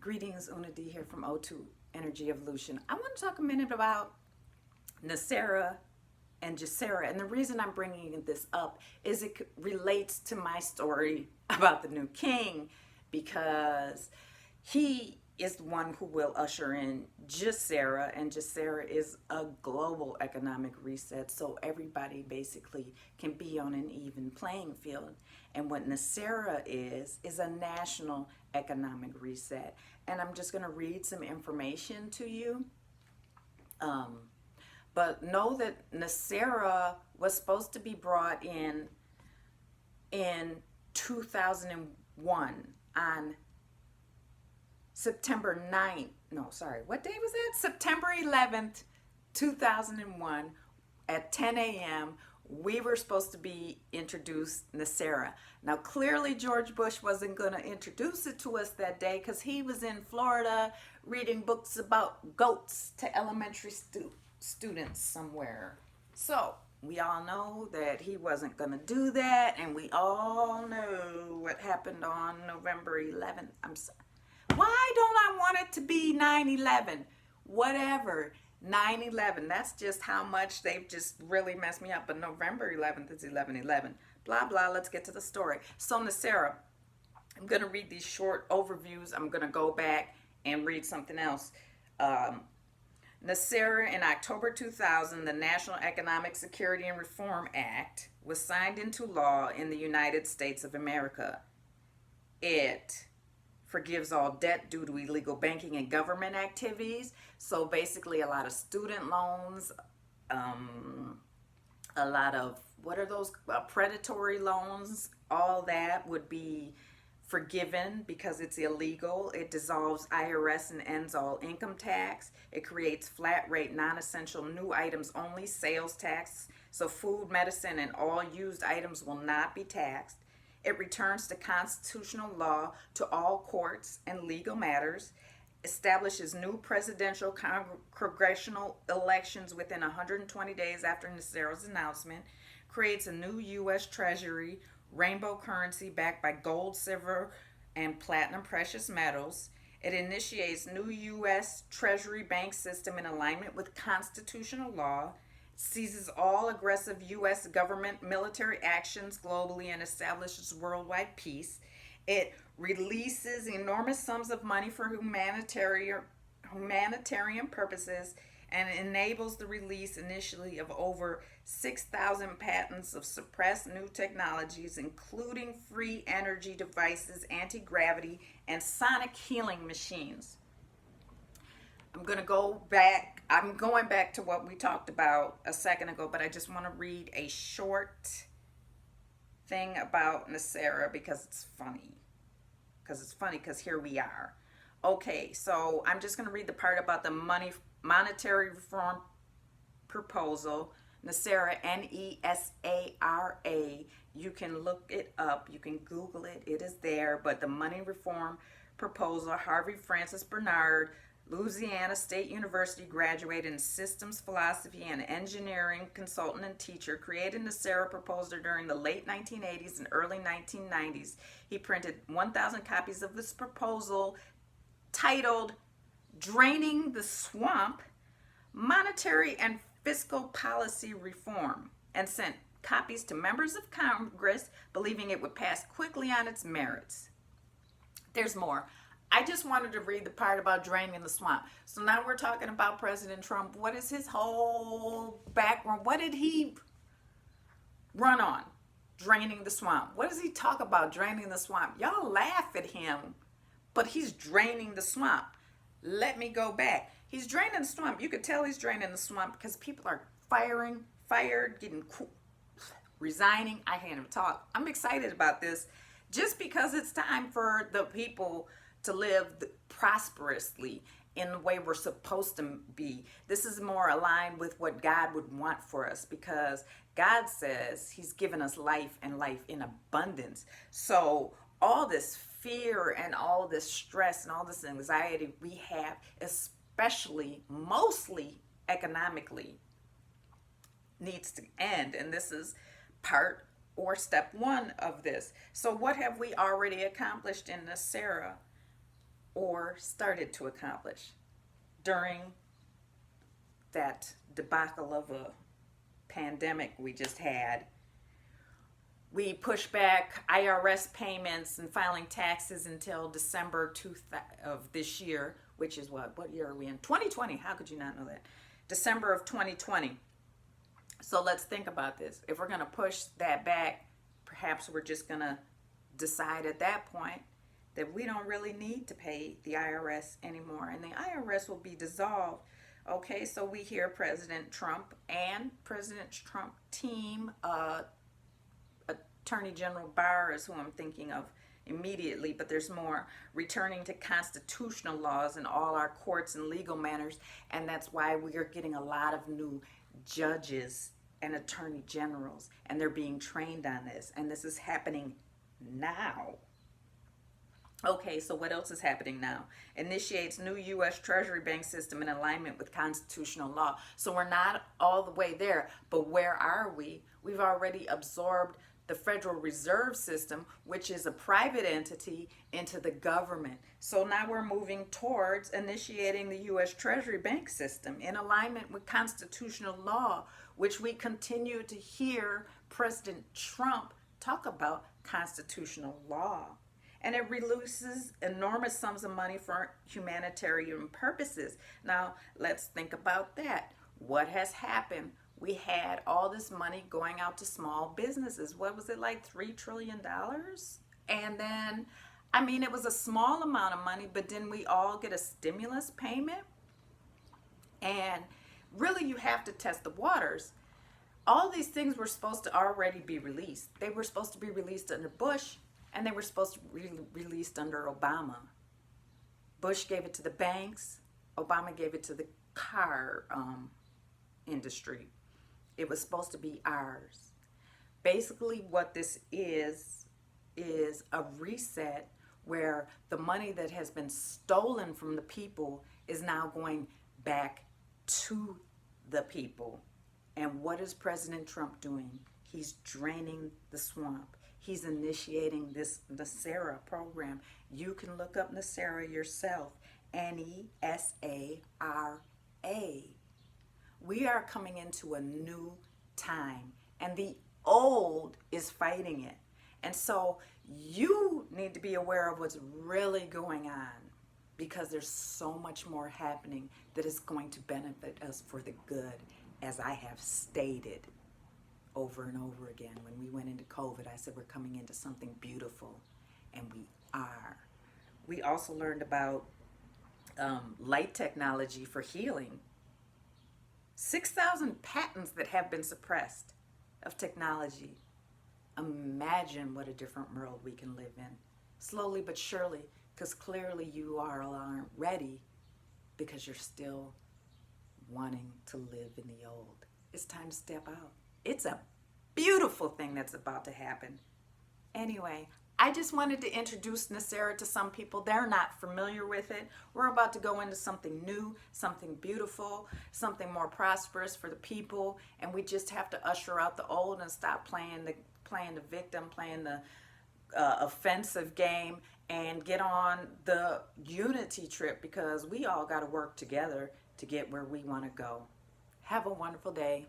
Greetings, Una D here from O2 Energy Evolution. I want to talk a minute about NESARA and NESARA, and the reason I'm bringing this up is it relates to my story about the new king, because he is the one who will usher in NESARA, and NESARA is a global economic reset, so everybody basically can be on an even playing field. And what NESARA is a national economic reset. And I'm just going to read some information to you. But know that NESARA was supposed to be brought in 2001 on September 9th. No, sorry. What day was that? September 11th, 2001 at 10 a.m. We were supposed to be introduced NESARA. Now, clearly George Bush wasn't going to introduce it to us that day because he was in Florida reading books about goats to elementary students somewhere. So we all know that he wasn't going to do that, and we all know what happened on November 11th. I'm sorry. Why don't I want it to be 9/11? Whatever. 9/11. That's just how much they've just really messed me up. But November 11th is 11/11. Blah, blah. Let's get to the story. So NESARA, I'm going to read these short overviews. I'm going to go back and read something else. NESARA, in October 2000, the National Economic Security and Reform Act was signed into law in the United States of America. It forgives all debt due to illegal banking and government activities. So basically a lot of student loans, a lot of, what are those, predatory loans, all that would be forgiven because it's illegal. It dissolves IRS and ends all income tax. It creates flat rate, non-essential, new items only sales tax. So food, medicine, and all used items will not be taxed. It returns to constitutional law to all courts and legal matters, establishes new presidential congressional elections within 120 days after NESARA's announcement, creates a new U.S. Treasury, rainbow currency backed by gold, silver, and platinum precious metals. It initiates new U.S. Treasury bank system in alignment with constitutional law, seizes all aggressive U.S. government military actions globally, and establishes worldwide peace. It releases enormous sums of money for humanitarian purposes and enables the release initially of over 6,000 patents of suppressed new technologies, including free energy devices, anti-gravity, and sonic healing machines. I'm going back to what we talked about a second ago, but I just want to read a short thing about NESARA because it's funny. Because here we are. Okay, so I'm just going to read the part about the monetary reform proposal. NESARA, NESARA. You can look it up. You can Google it. It is there. But the money reform proposal, Harvey Francis Bernard, Louisiana State University graduate in systems philosophy and engineering consultant and teacher, created NESARA proposal during the late 1980s and early 1990s. He printed 1,000 copies of this proposal titled Draining the Swamp, Monetary and Fiscal Policy Reform, and sent copies to members of Congress, believing it would pass quickly on its merits. There's more. I just wanted to read the part about draining the swamp. So now we're talking about President Trump. What is his whole background? What did he run on? Draining the swamp. What does he talk about draining the swamp? Y'all laugh at him, but he's draining the swamp. Let me go back. He's draining the swamp. You could tell he's draining the swamp because people are fired, getting resigning. I can't even talk. I'm excited about this just because it's time for the people to live prosperously in the way we're supposed to be. This is more aligned with what God would want for us, because God says he's given us life and life in abundance. So all this fear and all this stress and all this anxiety we have, especially mostly economically, needs to end. And this is part or step one of this. So what have we already accomplished in NESARA? or started to accomplish during that debacle of a pandemic we just had. We pushed back IRS payments and filing taxes until December of this year, which is what year are we in? 2020. How could you not know that? December of 2020. So let's think about this. If we're going to push that back, perhaps we're just going to decide at that point that we don't really need to pay the IRS anymore, and the IRS will be dissolved. Okay, so we hear President Trump and President Trump team, Attorney General Barr is who I'm thinking of immediately, but there's more, returning to constitutional laws in all our courts and legal manners, and that's why we are getting a lot of new judges and attorney generals, and they're being trained on this, and this is happening now. Okay, so what else is happening now? Initiates new U.S. Treasury bank system in alignment with constitutional law. So we're not all the way there, but where are we? We've already absorbed the Federal Reserve System, which is a private entity, into the government. So now we're moving towards initiating the U.S. Treasury bank system in alignment with constitutional law, which we continue to hear President Trump talk about constitutional law. And it releases enormous sums of money for humanitarian purposes. Now, let's think about that. What has happened? We had all this money going out to small businesses. What was it, like $3 trillion? And then, I mean, it was a small amount of money, but didn't we all get a stimulus payment? And really, you have to test the waters. All these things were supposed to already be released. They were supposed to be released under Bush, and they were supposed to be released under Obama. Bush gave it to the banks. Obama gave it to the car industry. It was supposed to be ours. Basically, what this is a reset where the money that has been stolen from the people is now going back to the people. And what is President Trump doing? He's draining the swamp. He's initiating this NESARA program. You can look up NESARA yourself. NESARA. We are coming into a new time, and the old is fighting it. And so you need to be aware of what's really going on, because there's so much more happening that is going to benefit us for the good, as I have stated over and over again. When we went into COVID, I said we're coming into something beautiful, and we are. We also learned about light technology for healing. 6,000 patents that have been suppressed of technology. Imagine what a different world we can live in. Slowly but surely, because clearly you all aren't ready, because you're still wanting to live in the old. It's time to step out. It's a beautiful thing that's about to happen. Anyway, I just wanted to introduce NESARA to some people. They're not familiar with it. We're about to go into something new, something beautiful, something more prosperous for the people, and we just have to usher out the old and stop playing the victim, playing the offensive game, and get on the unity trip, because we all got to work together to get where we want to go. Have a wonderful day.